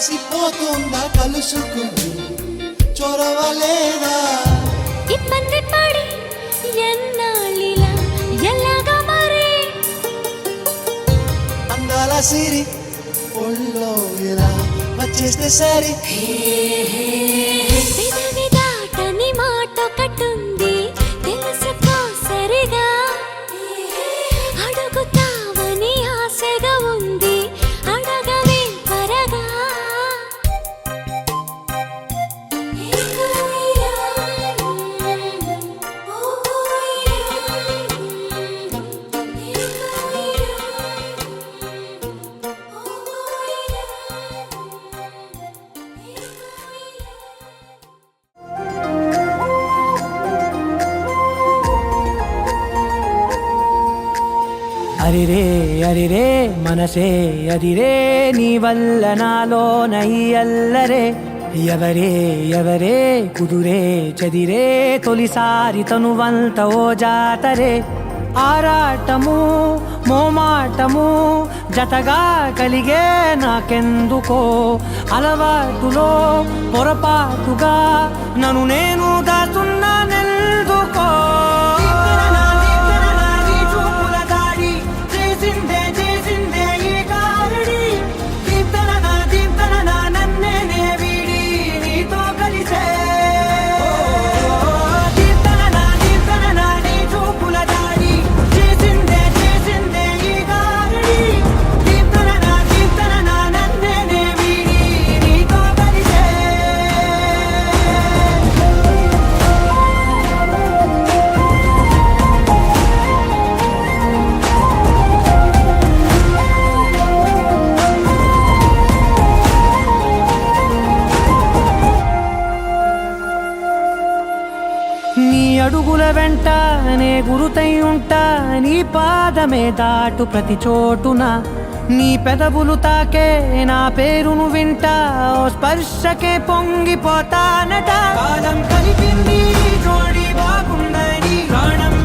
కలిసిపోతుందా కలుసుకుంది చొరవలేదా ఇబ్బంది పడి ఎన్నాళ్ళిలా ఎలాగా మరి అందాల సిరి ఒళ్ళో ఇలా వచ్చేస్తే సరి విధవి దాటని మాట ఒకటుంది తెలుసుకో సరిగా అడుగుతావని ఆశగా ఉంది అడగవే త్వరగా అరిరే అరిరే మనసే అదిరే నీ వల్ల నాలో నయ్యల్లరే ఎవరే ఎవరే కుదురే చదిరే తొలిసారి తనువంత ఓ జాతరే ఆరాటము మోమాటము జతగా కలిగే నాకెందుకో అలవాటులో పొరపాటుగా నన్ను నేను దాచున్నానెందుకో నీ అడుగుల వెంట నే గురుతై ఉంటా నీ పాదమే దాటు ప్రతి చోటున నీ పెదవులు తాకే నా పేరును వింటా ఓ స్పర్శకే పొంగిపోతానట కాలం కలిపింది జోడి బాగుందని ప్రాణం